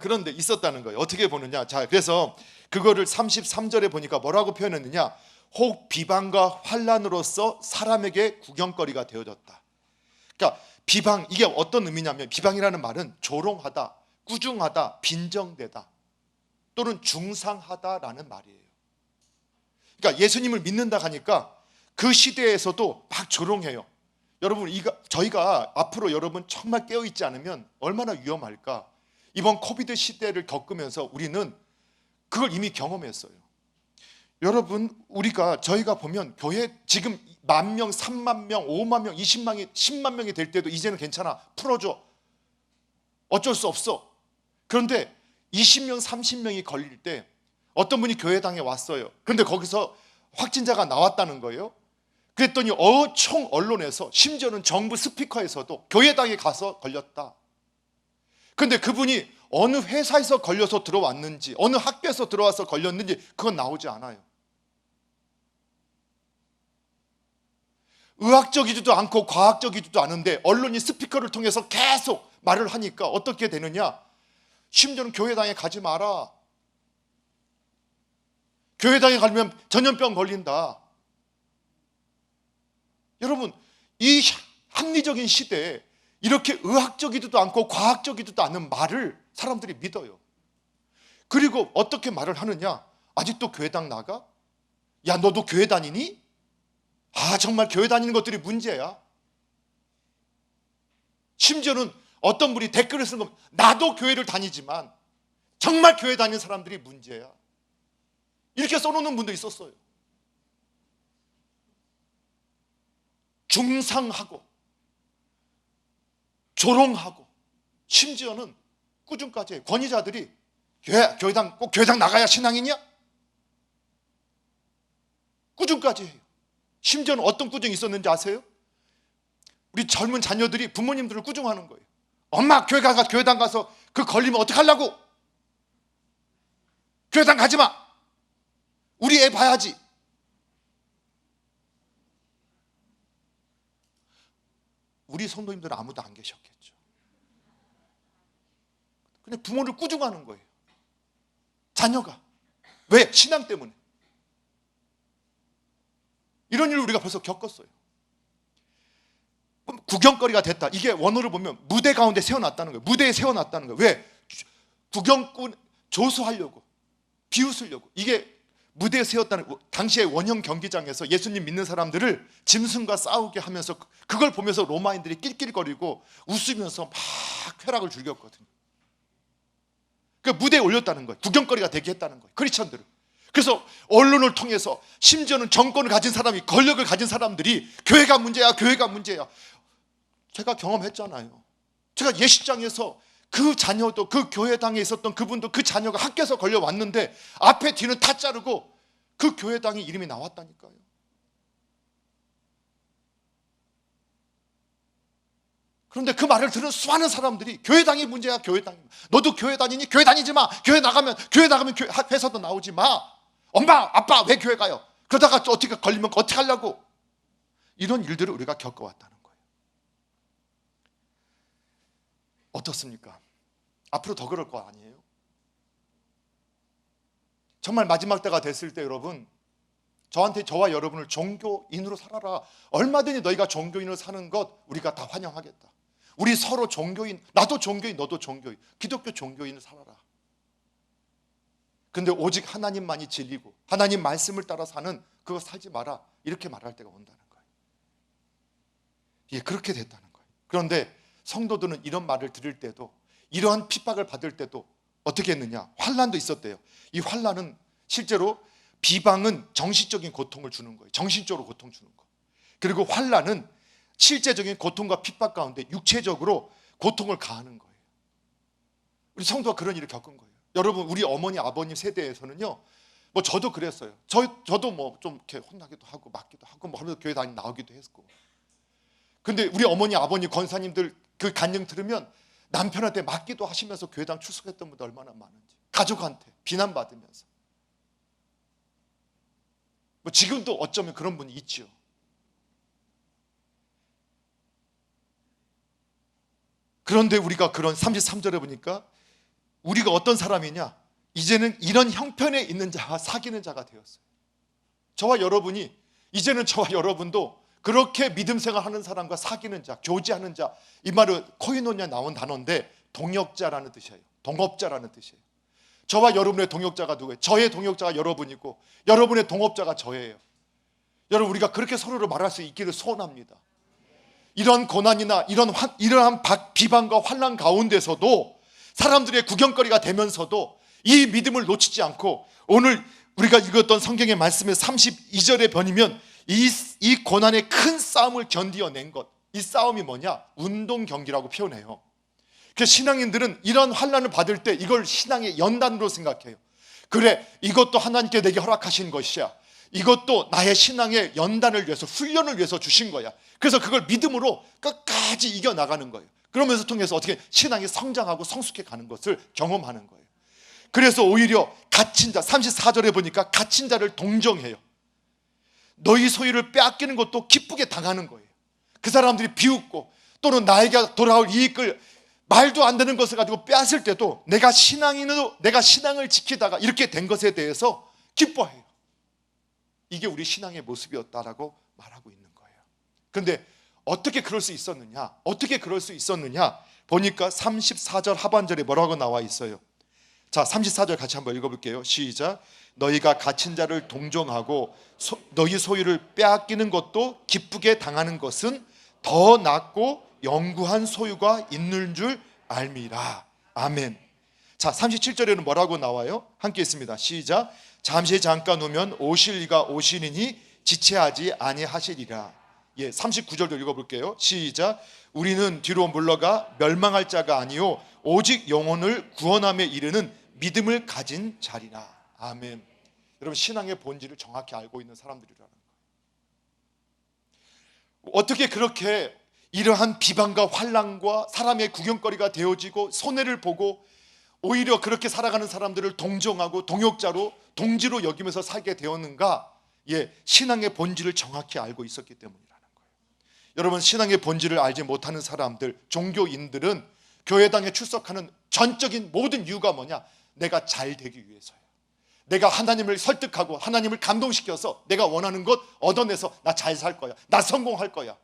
그런데 있었다는 거예요. 어떻게 보느냐? 자, 그래서 그거를 33절에 보니까 뭐라고 표현했느냐? 혹 비방과 환난으로서 사람에게 구경거리가 되어졌다. 그러니까 비방, 이게 어떤 의미냐면 비방이라는 말은 조롱하다, 꾸중하다, 빈정대다 또는 중상하다라는 말이에요. 그러니까 예수님을 믿는다 하니까 그 시대에서도 막 조롱해요. 여러분, 저희가 앞으로 여러분 정말 깨어있지 않으면 얼마나 위험할까? 이번 코비드 시대를 겪으면서 우리는 그걸 이미 경험했어요. 여러분, 저희가 보면 교회 지금 10,000명, 30,000명, 50,000명, 20만명, 10만 명이 될 때도 이제는 괜찮아, 풀어줘, 어쩔 수 없어. 그런데 20명, 30명이 걸릴 때 어떤 분이 교회당에 왔어요. 그런데 거기서 확진자가 나왔다는 거예요. 그랬더니 총 언론에서, 심지어는 정부 스피커에서도 교회당에 가서 걸렸다. 그런데 그분이 어느 회사에서 걸려서 들어왔는지, 어느 학교에서 들어와서 걸렸는지 그건 나오지 않아요. 의학적이지도 않고 과학적이지도 않은데 언론이 스피커를 통해서 계속 말을 하니까 어떻게 되느냐? 심지어는 교회당에 가지 마라. 교회당에 가면 전염병 걸린다. 여러분, 이 합리적인 시대에 이렇게 의학적이지도 않고 과학적이지도 않은 말을 사람들이 믿어요. 그리고 어떻게 말을 하느냐? 아직도 교회당 나가? 야, 너도 교회 다니니? 아, 정말 교회 다니는 것들이 문제야. 심지어는 어떤 분이 댓글을 쓴 거, 나도 교회를 다니지만 정말 교회 다니는 사람들이 문제야. 이렇게 써놓는 분도 있었어요. 중상하고 조롱하고 심지어는 꾸중까지 해요. 권위자들이 꼭 교회당 나가야 신앙이냐? 꾸중까지 해요. 심지어는 어떤 꾸중이 있었는지 아세요? 우리 젊은 자녀들이 부모님들을 꾸중하는 거예요. 엄마, 교회당 가서 그 걸리면 어떡하려고? 교회당 가지 마. 우리 애 봐야지. 우리 성도님들은 아무도 안 계셨겠죠. 근데 부모를 꾸중하는 거예요. 자녀가. 왜? 신앙 때문에. 이런 일을 우리가 벌써 겪었어요. 구경거리가 됐다. 이게 원어를 보면 무대 가운데 세워놨다는 거예요. 무대에 세워놨다는 거예요. 왜? 구경꾼 조수하려고, 비웃으려고. 이게 무대에 세웠다는, 당시에 원형 경기장에서 예수님 믿는 사람들을 짐승과 싸우게 하면서 그걸 보면서 로마인들이 낄낄거리고 웃으면서 막 쾌락을 즐겼거든요. 그 무대에 올렸다는 거예요. 구경거리가 되게 했다는 거예요, 크리스천들을. 그래서 언론을 통해서 심지어는 정권을 가진 사람이, 권력을 가진 사람들이 교회가 문제야, 교회가 문제야. 제가 경험했잖아요. 제가 예식장에서 그 자녀도, 그 교회당에 있었던 그분도, 그 자녀가 학교에서 걸려왔는데 앞에 뒤는 다 자르고 그 교회당이 이름이 나왔다니까요. 그런데 그 말을 들은 수많은 사람들이 교회당이 문제야, 교회당이. 너도 교회 다니니? 교회 다니지 마. 교회 나가면 회사도 나오지 마. 엄마, 아빠 왜 교회 가요? 그러다가 어떻게 걸리면 어떻게 하려고? 이런 일들을 우리가 겪어왔다는 거예요. 어떻습니까? 앞으로 더 그럴 거 아니에요? 정말 마지막 때가 됐을 때 여러분, 저와 여러분을 종교인으로 살아라. 얼마든지 너희가 종교인으로 사는 것 우리가 다 환영하겠다. 우리 서로 종교인, 나도 종교인, 너도 종교인, 기독교 종교인을 살아라. 근데 오직 하나님만이 진리고 하나님 말씀을 따라 사는 그거 살지 마라. 이렇게 말할 때가 온다는 거예요. 예, 그렇게 됐다는 거예요. 그런데 성도들은 이런 말을 들을 때도, 이러한 핍박을 받을 때도 어떻게 했느냐? 환난도 있었대요. 이 환난은 실제로, 비방은 정신적인 고통을 주는 거예요. 정신적으로 고통 주는 거. 그리고 환난은 실제적인 고통과 핍박 가운데 육체적으로 고통을 가하는 거예요. 우리 성도가 그런 일을 겪은 거예요. 여러분, 우리 어머니 아버님 세대에서는요, 뭐 저도 그랬어요. 저도 뭐 좀 이렇게 혼나기도 하고 맞기도 하고 뭐 하면서 교회 나오기도 했고. 근데 우리 어머니 아버님 권사님들 그 간증 들으면 남편한테 맞기도 하시면서 교회당 출석했던 분들 얼마나 많은지, 가족한테 비난받으면서. 뭐 지금도 어쩌면 그런 분이 있죠. 그런데 우리가 그런 33절에 보니까 우리가 어떤 사람이냐? 이제는 이런 형편에 있는 자와 사귀는 자가 되었어요. 이제는 저와 여러분도 그렇게 믿음 생활하는 사람과 사귀는 자, 교제하는 자, 이 말은 코이노니아 나온 단어인데 동역자라는 뜻이에요. 동업자라는 뜻이에요. 저와 여러분의 동역자가 누구예요? 저의 동역자가 여러분이고 여러분의 동업자가 저예요. 여러분, 우리가 그렇게 서로를 말할 수 있기를 소원합니다. 이런 고난이나 이러한 비방과 환난 가운데서도 사람들의 구경거리가 되면서도 이 믿음을 놓치지 않고, 오늘 우리가 읽었던 성경의 말씀의 32절에 보면 이 고난의 큰 싸움을 견디어낸 것, 이 싸움이 뭐냐? 운동 경기라고 표현해요. 그래서 신앙인들은 이런 환난을 받을 때 이걸 신앙의 연단으로 생각해요. 그래, 이것도 하나님께 내게 허락하신 것이야. 이것도 나의 신앙의 연단을 위해서, 훈련을 위해서 주신 거야. 그래서 그걸 믿음으로 끝까지 이겨나가는 거예요. 그러면서 통해서 어떻게 신앙이 성장하고 성숙해 가는 것을 경험하는 거예요. 그래서 오히려 갇힌 자, 34절에 보니까 갇힌 자를 동정해요. 너희 소유를 빼앗기는 것도 기쁘게 당하는 거예요. 그 사람들이 비웃고 또는 나에게 돌아올 이익을 말도 안 되는 것을 가지고 빼앗을 때도 내가 신앙을 지키다가 이렇게 된 것에 대해서 기뻐해요. 이게 우리 신앙의 모습이었다라고 말하고 있는 거예요. 그런데 어떻게 그럴 수 있었느냐? 보니까 34절 하반절에 뭐라고 나와 있어요? 자, 34절 같이 한번 읽어볼게요. 시작. 너희가 갇힌 자를 동정하고 너희 소유를 빼앗기는 것도 기쁘게 당하는 것은 더 낫고 영구한 소유가 있는 줄 알미라. 아멘. 자, 37절에는 뭐라고 나와요? 함께 있습니다. 시작. 잠시 잠깐 오면 오실 이가 오시리니 지체하지 아니하시리라. 예, 39절도 읽어볼게요. 시작. 우리는 뒤로 물러가 멸망할 자가 아니요 오직 영혼을 구원함에 이르는 믿음을 가진 자리라. 아멘. 여러분, 신앙의 본질을 정확히 알고 있는 사람들이라는 거예요. 어떻게 그렇게 이러한 비방과 환난과 사람의 구경거리가 되어지고 손해를 보고 오히려 그렇게 살아가는 사람들을 동정하고 동역자로, 동지로 여기면서 살게 되었는가? 예, 신앙의 본질을 정확히 알고 있었기 때문이라는 거예요. 여러분, 신앙의 본질을 알지 못하는 사람들, 종교인들은 교회당에 출석하는 전적인 모든 이유가 뭐냐? 내가 잘 되기 위해서예요. 내가 하나님을 설득하고 하나님을 감동시켜서 내가 원하는 것 얻어내서 나 잘 살 거야, 나 성공할 거야.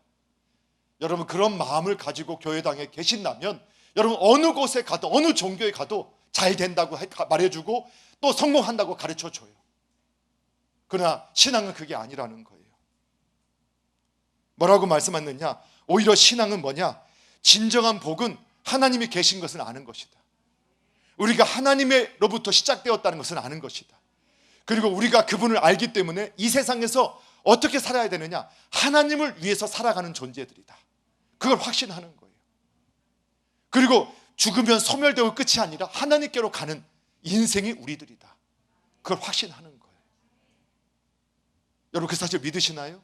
여러분, 그런 마음을 가지고 교회당에 계신다면 여러분, 어느 곳에 가도 어느 종교에 가도 잘 된다고 말해주고 또 성공한다고 가르쳐줘요. 그러나 신앙은 그게 아니라는 거예요. 뭐라고 말씀하느냐? 오히려 신앙은 뭐냐? 진정한 복은 하나님이 계신 것을 아는 것이다. 우리가 하나님으로부터 시작되었다는 것을 아는 것이다. 그리고 우리가 그분을 알기 때문에 이 세상에서 어떻게 살아야 되느냐? 하나님을 위해서 살아가는 존재들이다. 그걸 확신하는 거예요. 그리고 죽으면 소멸되고 끝이 아니라 하나님께로 가는 인생이 우리들이다. 그걸 확신하는 거예요. 여러분, 그 사실 믿으시나요?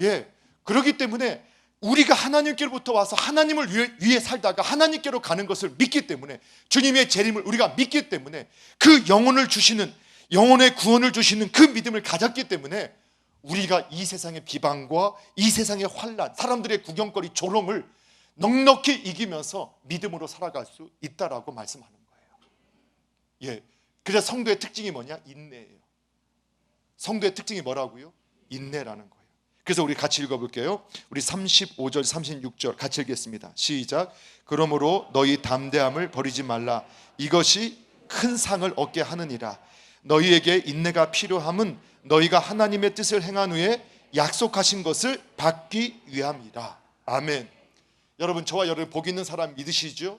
예, 그렇기 때문에 우리가 하나님께로부터 와서 하나님을 위해 살다가 하나님께로 가는 것을 믿기 때문에, 주님의 재림을 우리가 믿기 때문에, 그 영혼을 주시는, 영혼의 구원을 주시는 그 믿음을 가졌기 때문에 우리가 이 세상의 비방과 이 세상의 환난, 사람들의 구경거리, 조롱을 넉넉히 이기면서 믿음으로 살아갈 수 있다라고 말씀하는 거예요. 예, 그래서 성도의 특징이 뭐냐? 인내예요. 성도의 특징이 뭐라고요? 인내라는 거예요. 그래서 우리 같이 읽어볼게요. 우리 35절 36절 같이 읽겠습니다. 시작. 그러므로 너희 담대함을 버리지 말라. 이것이 큰 상을 얻게 하느니라. 너희에게 인내가 필요함은 너희가 하나님의 뜻을 행한 후에 약속하신 것을 받기 위함이라. 아멘. 여러분, 저와 여러분 복 있는 사람 믿으시죠?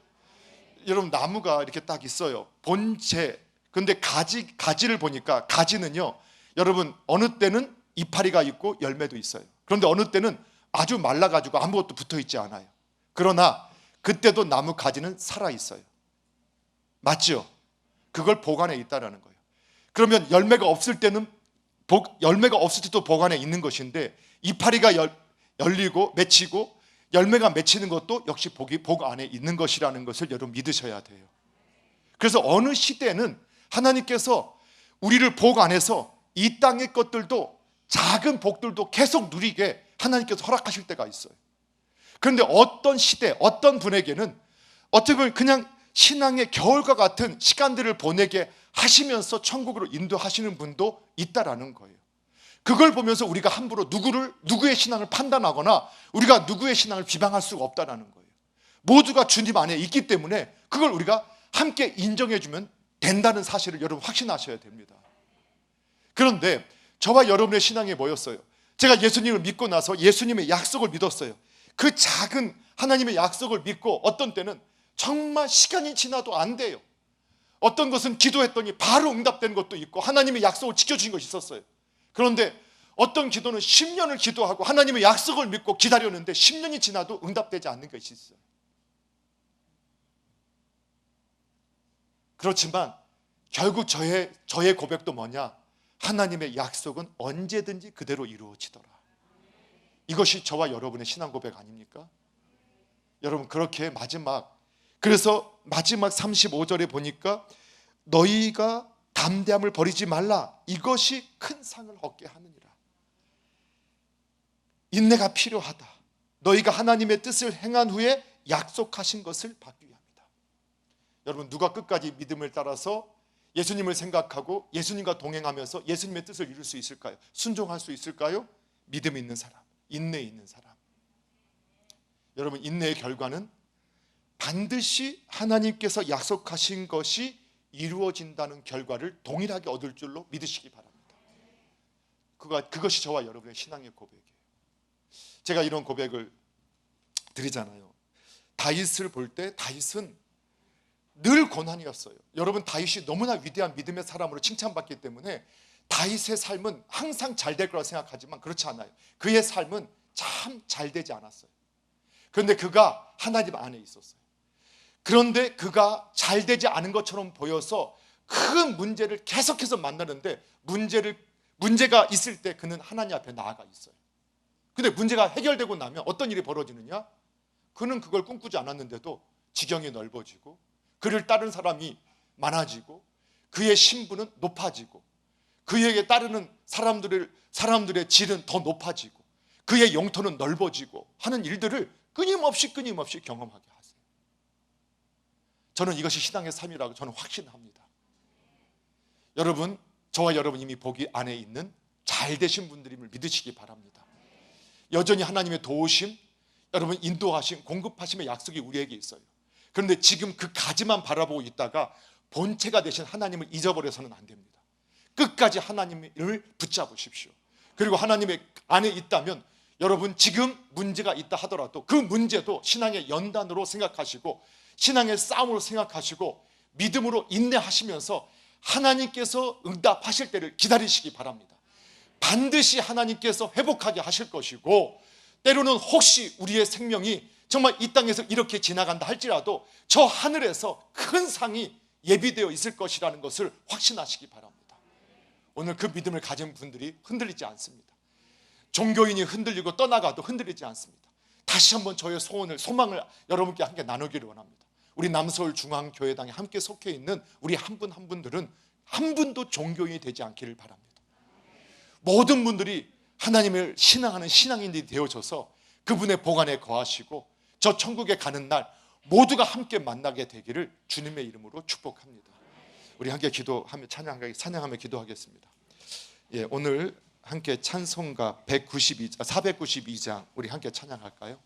여러분, 나무가 이렇게 딱 있어요. 본체. 근데 가지를 보니까 가지는요, 여러분, 어느 때는 이파리가 있고 열매도 있어요. 그런데 어느 때는 아주 말라가지고 아무것도 붙어있지 않아요. 그러나 그때도 나무 가지는 살아있어요. 맞죠? 그걸 보관해 있다라는 거예요. 그러면 열매가 없을 때는 열매가 없을 때도 보관해 있는 것인데, 이파리가 열리고 맺히고 열매가 맺히는 것도 역시 복 안에 있는 것이라는 것을 여러분 믿으셔야 돼요. 그래서 어느 시대는 하나님께서 우리를 복 안에서 이 땅의 것들도, 작은 복들도 계속 누리게 하나님께서 허락하실 때가 있어요. 그런데 어떤 시대, 어떤 분에게는 어떻게 보면 그냥 신앙의 겨울과 같은 시간들을 보내게 하시면서 천국으로 인도하시는 분도 있다라는 거예요. 그걸 보면서 우리가 함부로 누구의 신앙을 판단하거나 우리가 누구의 신앙을 비방할 수가 없다라는 거예요. 모두가 주님 안에 있기 때문에 그걸 우리가 함께 인정해주면 된다는 사실을 여러분 확신하셔야 됩니다. 그런데 저와 여러분의 신앙이 뭐였어요? 제가 예수님을 믿고 나서 예수님의 약속을 믿었어요. 그 작은 하나님의 약속을 믿고 어떤 때는 정말 시간이 지나도 안 돼요. 어떤 것은 기도했더니 바로 응답된 것도 있고 하나님의 약속을 지켜주신 것이 있었어요. 그런데 어떤 기도는 10년을 기도하고 하나님의 약속을 믿고 기다렸는데 10년이 지나도 응답되지 않는 것이 있어요. 그렇지만 결국 저의 고백도 뭐냐? 하나님의 약속은 언제든지 그대로 이루어지더라. 이것이 저와 여러분의 신앙 고백 아닙니까? 여러분, 그렇게 그래서 마지막 35절에 보니까 너희가 담대함을 버리지 말라. 이것이 큰 상을 얻게 하느니라. 인내가 필요하다. 너희가 하나님의 뜻을 행한 후에 약속하신 것을 받기 위함이다. 여러분, 누가 끝까지 믿음을 따라서 예수님을 생각하고 예수님과 동행하면서 예수님의 뜻을 이룰 수 있을까요? 순종할 수 있을까요? 믿음 있는 사람, 인내 있는 사람. 여러분, 인내의 결과는 반드시 하나님께서 약속하신 것이 이루어진다는 결과를 동일하게 얻을 줄로 믿으시기 바랍니다. 그것이 저와 여러분의 신앙의 고백이에요. 제가 이런 고백을 드리잖아요. 다윗을 볼 때 다윗은 늘 고난이었어요. 여러분, 다윗이 너무나 위대한 믿음의 사람으로 칭찬받기 때문에 다윗의 삶은 항상 잘 될 거라 생각하지만 그렇지 않아요. 그의 삶은 참 잘 되지 않았어요. 그런데 그가 하나님 안에 있었어요. 그런데 그가 잘 되지 않은 것처럼 보여서 큰 문제를 계속해서 만나는데 문제가 있을 때 그는 하나님 앞에 나아가 있어요. 근데 문제가 해결되고 나면 어떤 일이 벌어지느냐? 그는 그걸 꿈꾸지 않았는데도 지경이 넓어지고 그를 따르는 사람이 많아지고 그의 신분은 높아지고 그에게 따르는 사람들의 질은 더 높아지고 그의 영토는 넓어지고 하는 일들을 끊임없이 경험하게 하세요. 저는 이것이 신앙의 삶이라고 저는 확신합니다. 여러분, 저와 여러분 이미 복 안에 있는 잘 되신 분들임을 믿으시기 바랍니다. 여전히 하나님의 도우심, 여러분 인도하심, 공급하심의 약속이 우리에게 있어요. 그런데 지금 그 가지만 바라보고 있다가 본체가 되신 하나님을 잊어버려서는 안 됩니다. 끝까지 하나님을 붙잡으십시오. 그리고 하나님의 안에 있다면 여러분, 지금 문제가 있다 하더라도 그 문제도 신앙의 연단으로 생각하시고 신앙의 싸움으로 생각하시고 믿음으로 인내하시면서 하나님께서 응답하실 때를 기다리시기 바랍니다. 반드시 하나님께서 회복하게 하실 것이고, 때로는 혹시 우리의 생명이 정말 이 땅에서 이렇게 지나간다 할지라도 저 하늘에서 큰 상이 예비되어 있을 것이라는 것을 확신하시기 바랍니다. 오늘 그 믿음을 가진 분들이 흔들리지 않습니다. 종교인이 흔들리고 떠나가도 흔들리지 않습니다. 다시 한번 저의 소망을 여러분께 함께 나누기를 원합니다. 우리 남서울 중앙교회당에 함께 속해 있는 우리 한 분 한 분들은 한 분도 종교인이 되지 않기를 바랍니다. 모든 분들이 하나님을 신앙하는 신앙인들이 되어져서 그분의 복 안에 거하시고 저 천국에 가는 날 모두가 함께 만나게 되기를 주님의 이름으로 축복합니다. 우리 함께 기도하며 찬양하며 기도하겠습니다. 예, 오늘 함께 찬송가 492장 우리 함께 찬양할까요?